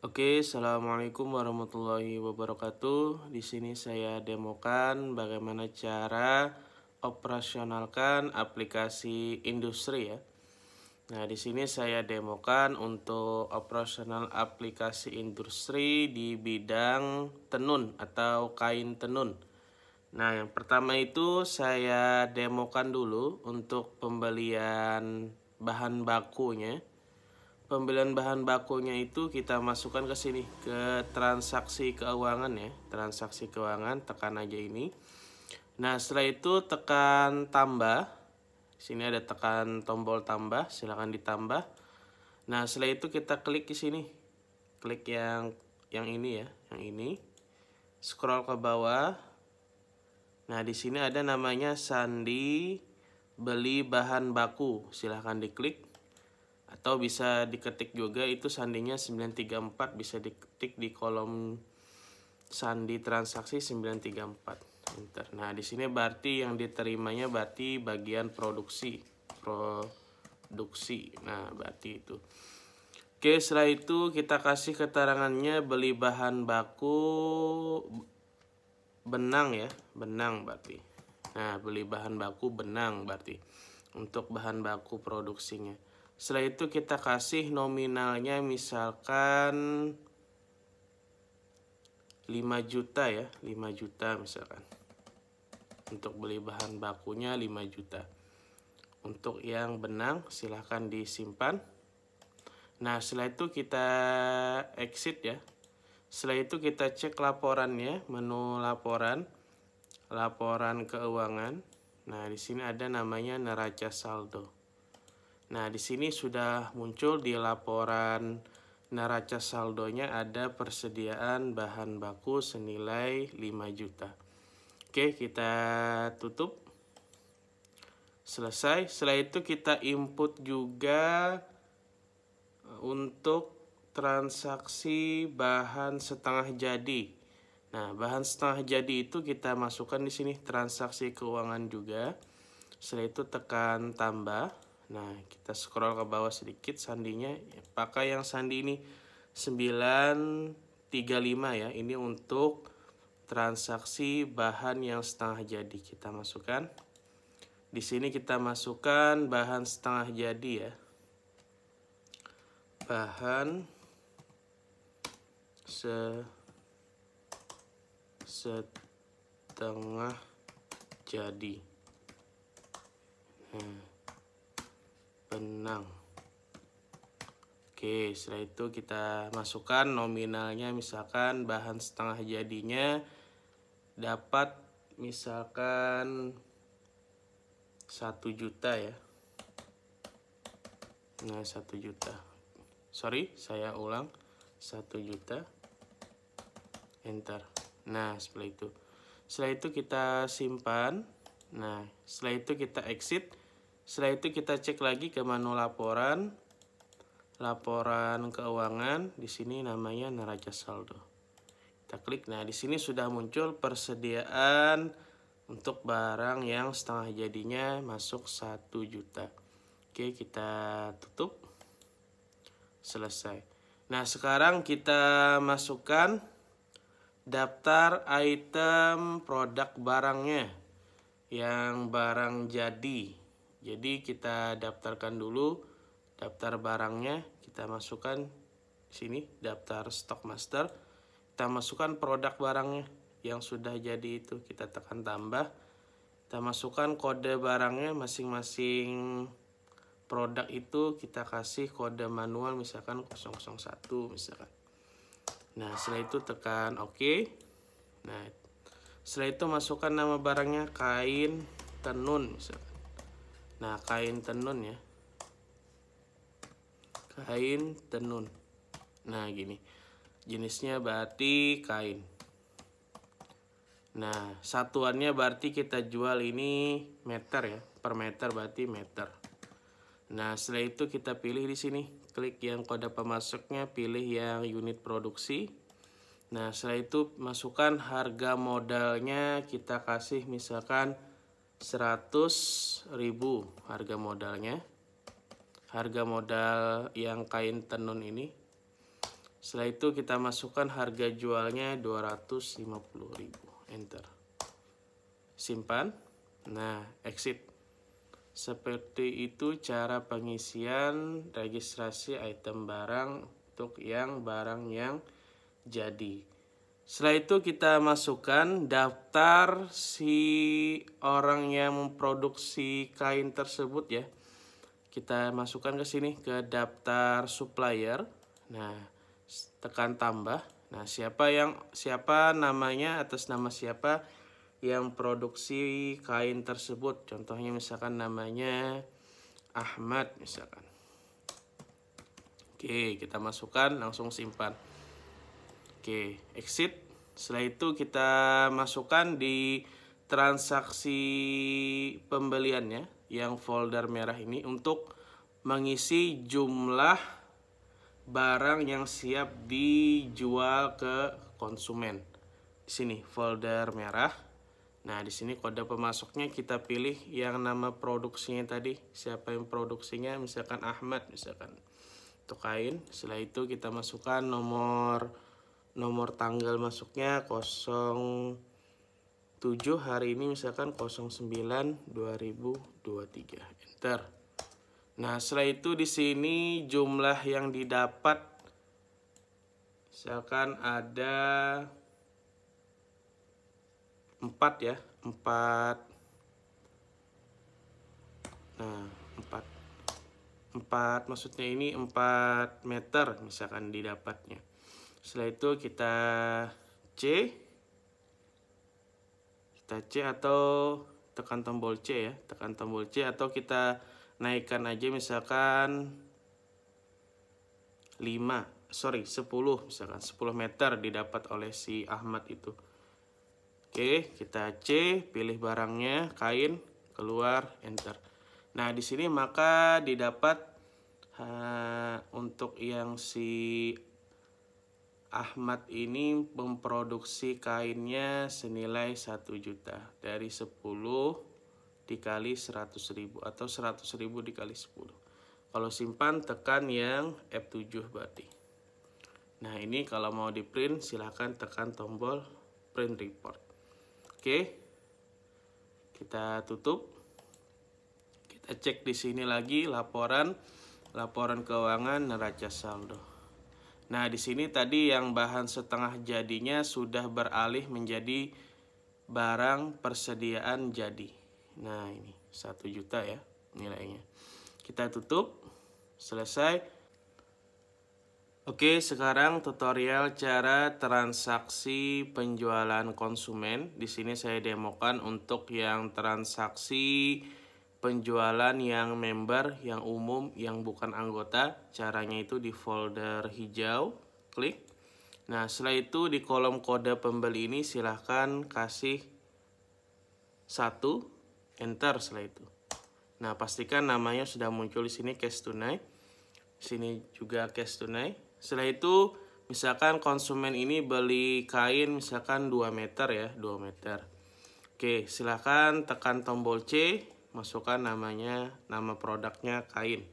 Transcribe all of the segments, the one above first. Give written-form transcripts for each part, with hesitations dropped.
Oke, assalamualaikum warahmatullahi wabarakatuh. Di sini saya demokan bagaimana cara operasionalkan aplikasi industri ya. Nah, di sini saya demokan untuk operasional aplikasi industri di bidang tenun atau kain tenun. Nah, yang pertama itu saya demokan dulu untuk pembelian bahan bakunya. Pembelian bahan bakunya itu kita masukkan ke sini, ke transaksi keuangan ya. Transaksi keuangan, tekan aja ini. Nah, setelah itu tekan tambah. Sini ada tekan tombol tambah, silakan ditambah. Nah, setelah itu kita klik di sini. Klik yang ini ya, yang ini. Scroll ke bawah. Nah, di sini ada namanya sandi beli bahan baku. Silahkan diklik. Atau bisa diketik juga, itu sandinya 934, bisa diketik di kolom sandi transaksi 934. Enter. Nah, di sini berarti yang diterimanya berarti bagian produksi. Nah, berarti itu. Oke, setelah itu kita kasih keterangannya beli bahan baku benang ya, benang berarti. Nah, beli bahan baku benang berarti untuk bahan baku produksinya. Setelah itu kita kasih nominalnya misalkan 5 juta ya, 5 juta misalkan. Untuk beli bahan bakunya 5 juta. Untuk yang benang silahkan disimpan. Nah, setelah itu kita exit ya. Setelah itu kita cek laporannya, menu laporan, laporan keuangan. Nah, di sini ada namanya neraca saldo. Nah, di sini sudah muncul di laporan neraca saldonya ada persediaan bahan baku senilai 5 juta. Oke, kita tutup. Selesai. Setelah itu kita input juga untuk transaksi bahan setengah jadi. Nah, bahan setengah jadi itu kita masukkan di sini transaksi keuangan juga. Setelah itu tekan tambah. Nah, kita scroll ke bawah sedikit sandinya. Pakai yang sandi ini 935 ya. Ini untuk transaksi bahan yang setengah jadi. Kita masukkan. Di sini kita masukkan bahan setengah jadi ya. Bahan setengah jadi. Benang. Oke, setelah itu kita masukkan nominalnya, misalkan bahan setengah jadinya dapat misalkan 1 juta ya. Nah, 1 juta. Sorry, saya ulang. 1 juta. Enter. Nah, setelah itu kita simpan. Nah, setelah itu kita exit. Setelah itu kita cek lagi ke menu laporan, laporan keuangan. Di sini namanya neraca saldo. Kita klik. Nah, di sini sudah muncul persediaan untuk barang yang setengah jadinya masuk 1 juta. Oke, kita tutup. Selesai. Nah, sekarang kita masukkan daftar item produk barangnya yang barang jadi. Jadi kita daftarkan dulu daftar barangnya, kita masukkan sini daftar stock master. Kita masukkan produk barangnya yang sudah jadi itu, kita tekan tambah. Kita masukkan kode barangnya, masing-masing produk itu kita kasih kode manual misalkan 001 misalkan. Nah, setelah itu tekan OK. Nah, setelah itu masukkan nama barangnya kain tenun misalkan. Nah, kain tenun ya. Kain tenun. Nah, gini. Jenisnya berarti kain. Nah, satuannya berarti kita jual ini meter ya. Per meter berarti meter. Nah, setelah itu kita pilih di sini. Klik yang kode pemasoknya, pilih yang unit produksi. Nah, setelah itu masukkan harga modalnya, kita kasih misalkan 100.000 harga modalnya. Harga modal yang kain tenun ini. Setelah itu kita masukkan harga jualnya 250.000. Enter. Simpan. Nah, exit. Seperti itu cara pengisian registrasi item barang untuk barang yang jadi. Setelah itu kita masukkan daftar si orang yang memproduksi kain tersebut ya. Kita masukkan ke sini ke daftar supplier. Nah, tekan tambah. Nah, siapa namanya, atas nama siapa yang produksi kain tersebut. Contohnya misalkan namanya Ahmad misalkan. Oke, kita masukkan, langsung simpan. Oke, exit. Setelah itu kita masukkan di transaksi pembeliannya yang folder merah ini untuk mengisi jumlah barang yang siap dijual ke konsumen. Di sini folder merah. Nah, di sini kode pemasoknya kita pilih yang nama produksinya tadi. Siapa yang produksinya, misalkan Ahmad misalkan. Untuk kain. Setelah itu kita masukkan nomor tanggal masuknya 07 hari ini misalkan 09/2023. Enter. Nah, setelah itu di sini jumlah yang didapat misalkan ada 4 ya, 4. Nah, 4 maksudnya ini 4 meter misalkan didapatnya. Setelah itu kita C atau tekan tombol C ya, tekan tombol C atau kita naikkan aja misalkan 10 misalkan 10 meter didapat oleh si Ahmad itu. Oke, kita C, pilih barangnya, kain, keluar, enter. Nah, di sini maka didapat untuk yang si Ahmad ini memproduksi kainnya senilai 1 juta. Dari 10 dikali 100.000 atau 100.000 dikali 10. Kalau simpan tekan yang F7 berarti. Nah, ini kalau mau di print silahkan tekan tombol print report. Oke, kita tutup. Kita cek di sini lagi laporan keuangan neraca saldo. Nah, di sini tadi yang bahan setengah jadinya sudah beralih menjadi barang persediaan jadi. Nah, ini 1 juta ya nilainya. Kita tutup. Selesai. Oke, sekarang tutorial cara transaksi penjualan konsumen. Di sini saya demokan untuk yang transaksi penjualan yang member, yang umum, yang bukan anggota. Caranya itu di folder hijau, klik. Nah, setelah itu di kolom kode pembeli ini silahkan kasih 1, enter setelah itu. Nah, pastikan namanya sudah muncul di sini cash tunai. Sini juga cash tunai. Setelah itu misalkan konsumen ini beli kain misalkan 2 meter ya, 2 meter. Oke, silahkan tekan tombol C, masukkan nama produknya kain.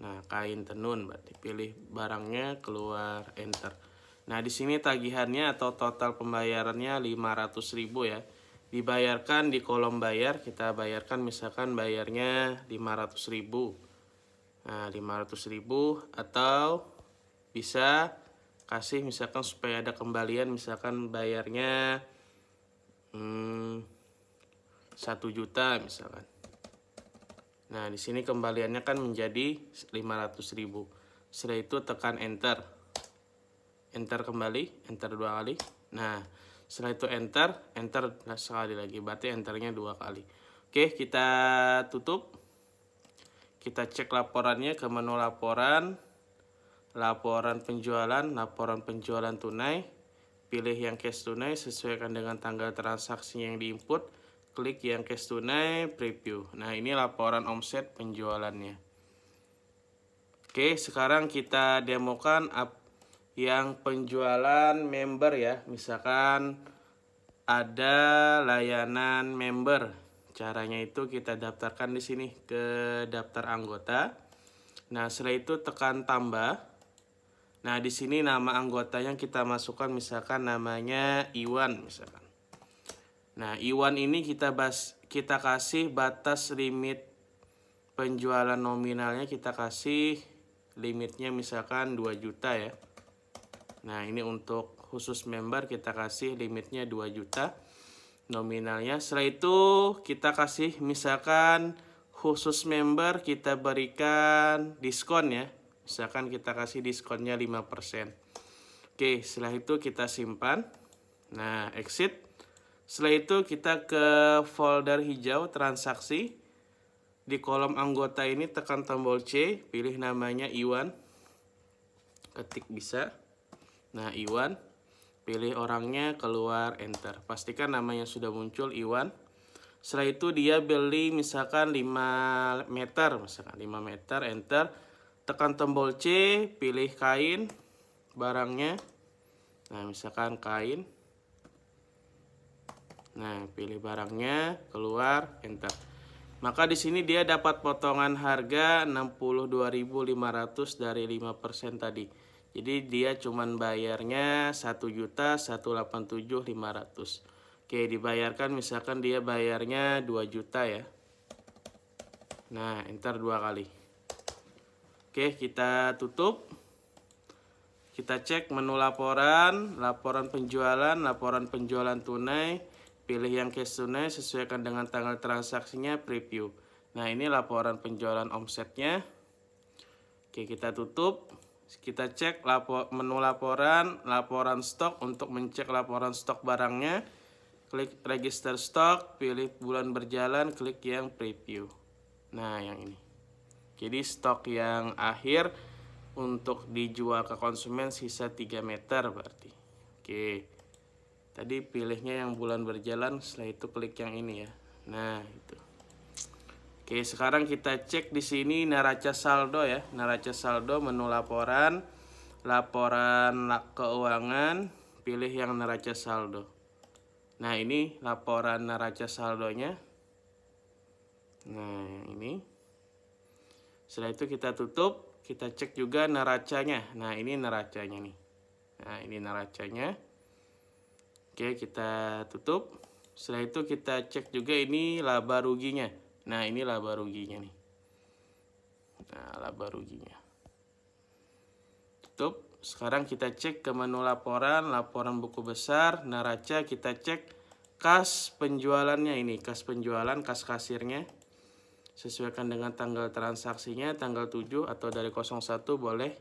Nah, kain tenun berarti pilih barangnya, keluar, enter. Nah, di sini tagihannya atau total pembayarannya 500.000 ya. Dibayarkan di kolom bayar, kita bayarkan misalkan bayarnya 500.000. Nah, 500.000 atau bisa kasih misalkan supaya ada kembalian, misalkan bayarnya 1 juta misalkan. Nah, di sini kembaliannya kan menjadi 500.000. Setelah itu tekan enter. Enter kembali, enter 2 kali. Nah, setelah itu enter sekali lagi. Berarti enternya 2 kali. Oke, kita tutup. Kita cek laporannya ke menu laporan penjualan tunai. Pilih yang cash tunai, sesuaikan dengan tanggal transaksi yang diinput. Klik yang cash tunai, preview. Nah, ini laporan omset penjualannya. Oke, sekarang kita demokan yang penjualan member ya. Misalkan ada layanan member. Caranya itu kita daftarkan di sini ke daftar anggota. Nah, setelah itu tekan tambah. Nah, di sini nama anggotanya kita masukkan misalkan namanya Iwan misalkan. Nah, Iwan ini kita kasih batas limit penjualan nominalnya, kita kasih limitnya misalkan 2 juta ya. Nah, ini untuk khusus member kita kasih limitnya 2 juta nominalnya. Setelah itu kita kasih misalkan khusus member kita berikan diskon ya. Misalkan kita kasih diskonnya 5%. Oke, setelah itu kita simpan. Nah, exit. Setelah itu kita ke folder hijau transaksi. Di kolom anggota ini tekan tombol C, pilih namanya Iwan. Ketik bisa. Nah, Iwan. Pilih orangnya, keluar, enter. Pastikan namanya sudah muncul, Iwan. Setelah itu dia beli misalkan 5 meter, misalkan 5 meter, enter. Tekan tombol C, pilih kain, barangnya. Nah, misalkan kain. Nah, pilih barangnya, keluar, enter. Maka di sini dia dapat potongan harga 62.500 dari 5% tadi. Jadi dia cuman bayarnya 1.187.500. Oke, dibayarkan misalkan dia bayarnya 2 juta ya. Nah, enter 2 kali. Oke, kita tutup. Kita cek menu laporan, laporan penjualan tunai. Pilih yang cash tunai, sesuaikan dengan tanggal transaksinya, preview. Nah, ini laporan penjualan omsetnya. Oke, kita tutup. Kita cek menu laporan stok. Untuk mencek laporan stok barangnya, klik register stok, pilih bulan berjalan, klik yang preview. Nah, yang ini. Jadi stok yang akhir untuk dijual ke konsumen sisa 3 meter berarti. Oke. Tadi pilihnya yang bulan berjalan, setelah itu klik yang ini ya. Nah, itu. Oke, sekarang kita cek di sini neraca saldo ya. Neraca saldo, menu laporan keuangan, pilih yang neraca saldo. Nah, ini laporan neraca saldonya. Nah, yang ini. Setelah itu kita tutup, kita cek juga neracanya. Nah, ini neracanya nih. Nah, ini neracanya. Oke, kita tutup. Setelah itu kita cek juga ini laba ruginya. Nah, ini laba ruginya nih. Nah, laba ruginya. Tutup. Sekarang kita cek ke menu laporan buku besar, neraca, kita cek kas penjualannya ini, kas penjualan, kas kasirnya. Sesuaikan dengan tanggal transaksinya, tanggal 7 atau dari 01 boleh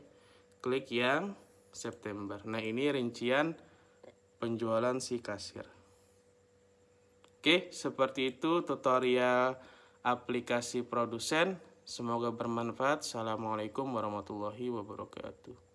klik yang September. Nah, ini rincian penjualan si kasir. Oke, seperti itu tutorial aplikasi produsen. Semoga bermanfaat. Assalamualaikum warahmatullahi wabarakatuh.